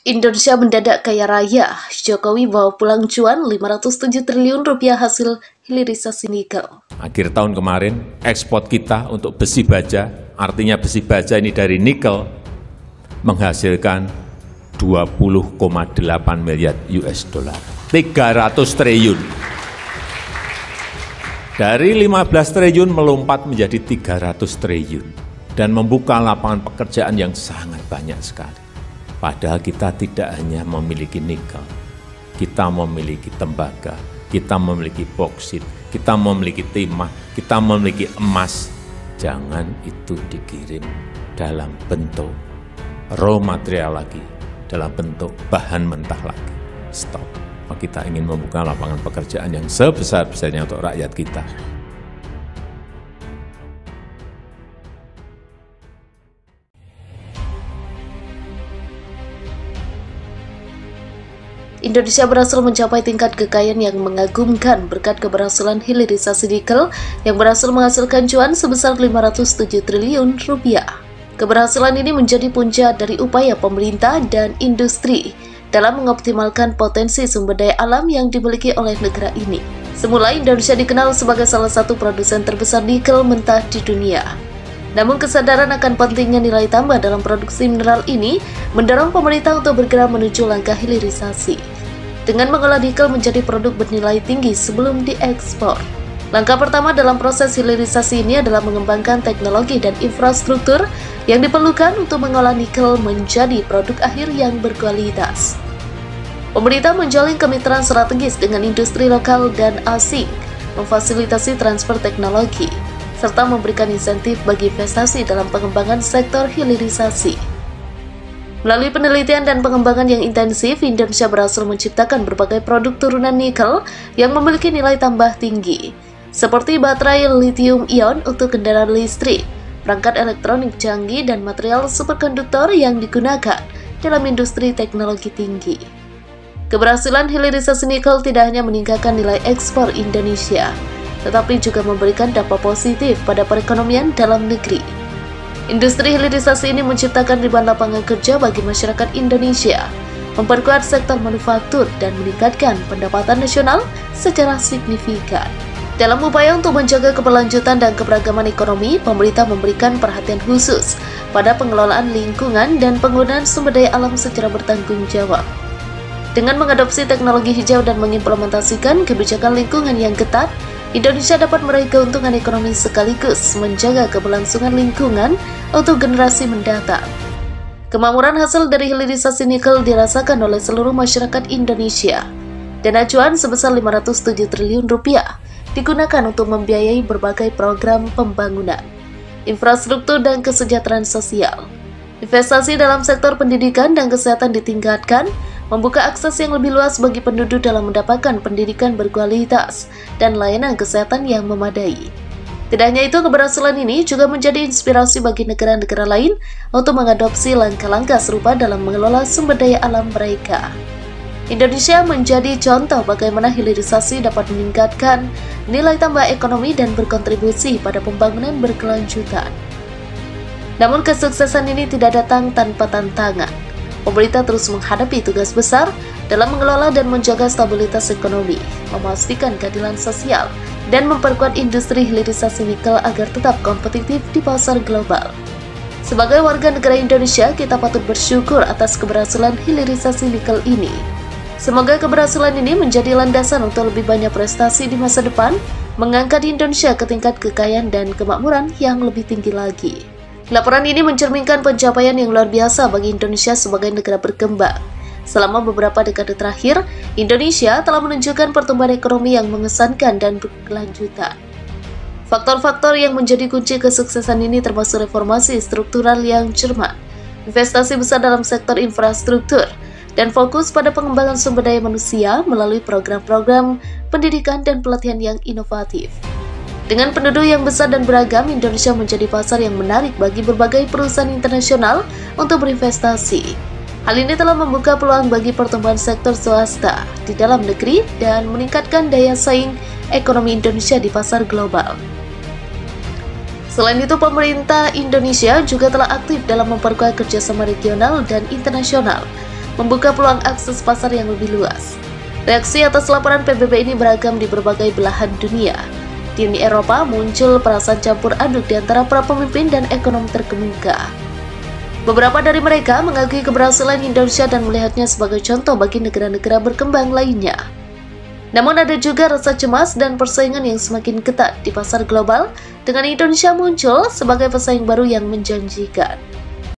Indonesia mendadak kaya raya, Jokowi bawa pulang cuan 507 triliun rupiah hasil hilirisasi nikel. Akhir tahun kemarin, ekspor kita untuk besi baja, artinya besi baja ini dari nikel, menghasilkan 20,8 miliar US dollar. 300 triliun. Dari 15 triliun melompat menjadi 300 triliun. Dan membuka lapangan pekerjaan yang sangat banyak sekali. Padahal kita tidak hanya memiliki nikel, kita memiliki tembaga, kita memiliki boksit, kita memiliki timah, kita memiliki emas. Jangan itu dikirim dalam bentuk raw material lagi, dalam bentuk bahan mentah lagi. Stop. Kita ingin membuka lapangan pekerjaan yang sebesar-besarnya untuk rakyat kita. Indonesia berhasil mencapai tingkat kekayaan yang mengagumkan berkat keberhasilan hilirisasi nikel yang berhasil menghasilkan cuan sebesar 507 triliun rupiah. Keberhasilan ini menjadi puncak dari upaya pemerintah dan industri dalam mengoptimalkan potensi sumber daya alam yang dimiliki oleh negara ini. Semula Indonesia dikenal sebagai salah satu produsen terbesar nikel mentah di dunia. Namun kesadaran akan pentingnya nilai tambah dalam produksi mineral ini mendorong pemerintah untuk bergerak menuju langkah hilirisasi dengan mengolah nikel menjadi produk bernilai tinggi sebelum diekspor. Langkah pertama dalam proses hilirisasi ini adalah mengembangkan teknologi dan infrastruktur yang diperlukan untuk mengolah nikel menjadi produk akhir yang berkualitas. Pemerintah menjalin kemitraan strategis dengan industri lokal dan asing, memfasilitasi transfer teknologi, serta memberikan insentif bagi investasi dalam pengembangan sektor hilirisasi. Melalui penelitian dan pengembangan yang intensif, Indonesia berhasil menciptakan berbagai produk turunan nikel yang memiliki nilai tambah tinggi, seperti baterai lithium-ion untuk kendaraan listrik, perangkat elektronik canggih, dan material superkonduktor yang digunakan dalam industri teknologi tinggi. Keberhasilan hilirisasi nikel tidak hanya meningkatkan nilai ekspor Indonesia, tetapi juga memberikan dampak positif pada perekonomian dalam negeri. Industri hilirisasi ini menciptakan ribuan lapangan kerja bagi masyarakat Indonesia, memperkuat sektor manufaktur, dan meningkatkan pendapatan nasional secara signifikan. Dalam upaya untuk menjaga keberlanjutan dan keberagaman ekonomi, pemerintah memberikan perhatian khusus pada pengelolaan lingkungan dan penggunaan sumber daya alam secara bertanggung jawab. Dengan mengadopsi teknologi hijau dan mengimplementasikan kebijakan lingkungan yang ketat, Indonesia dapat meraih keuntungan ekonomi sekaligus menjaga keberlangsungan lingkungan untuk generasi mendatang. Kemakmuran hasil dari hilirisasi nikel dirasakan oleh seluruh masyarakat Indonesia. Dana cuan sebesar 507 triliun rupiah digunakan untuk membiayai berbagai program pembangunan, infrastruktur, dan kesejahteraan sosial. Investasi dalam sektor pendidikan dan kesehatan ditingkatkan, membuka akses yang lebih luas bagi penduduk dalam mendapatkan pendidikan berkualitas dan layanan kesehatan yang memadai. Tidak hanya itu, keberhasilan ini juga menjadi inspirasi bagi negara-negara lain untuk mengadopsi langkah-langkah serupa dalam mengelola sumber daya alam mereka. Indonesia menjadi contoh bagaimana hilirisasi dapat meningkatkan nilai tambah ekonomi dan berkontribusi pada pembangunan berkelanjutan. Namun kesuksesan ini tidak datang tanpa tantangan. Pemerintah terus menghadapi tugas besar dalam mengelola dan menjaga stabilitas ekonomi, memastikan keadilan sosial, dan memperkuat industri hilirisasi nikel agar tetap kompetitif di pasar global. Sebagai warga negara Indonesia, kita patut bersyukur atas keberhasilan hilirisasi nikel ini. Semoga keberhasilan ini menjadi landasan untuk lebih banyak prestasi di masa depan, mengangkat Indonesia ke tingkat kekayaan dan kemakmuran yang lebih tinggi lagi. Laporan ini mencerminkan pencapaian yang luar biasa bagi Indonesia sebagai negara berkembang. Selama beberapa dekade terakhir, Indonesia telah menunjukkan pertumbuhan ekonomi yang mengesankan dan berkelanjutan. Faktor-faktor yang menjadi kunci kesuksesan ini termasuk reformasi struktural yang cermat, investasi besar dalam sektor infrastruktur, dan fokus pada pengembangan sumber daya manusia melalui program-program pendidikan dan pelatihan yang inovatif. Dengan penduduk yang besar dan beragam, Indonesia menjadi pasar yang menarik bagi berbagai perusahaan internasional untuk berinvestasi. Hal ini telah membuka peluang bagi pertumbuhan sektor swasta di dalam negeri dan meningkatkan daya saing ekonomi Indonesia di pasar global. Selain itu, pemerintah Indonesia juga telah aktif dalam memperkuat kerjasama regional dan internasional membuka peluang akses pasar yang lebih luas. Reaksi atas laporan PBB ini beragam di berbagai belahan dunia. Di Uni Eropa muncul perasaan campur aduk di antara para pemimpin dan ekonom terkemuka. Beberapa dari mereka mengakui keberhasilan Indonesia dan melihatnya sebagai contoh bagi negara-negara berkembang lainnya. Namun ada juga rasa cemas dan persaingan yang semakin ketat di pasar global dengan Indonesia muncul sebagai pesaing baru yang menjanjikan.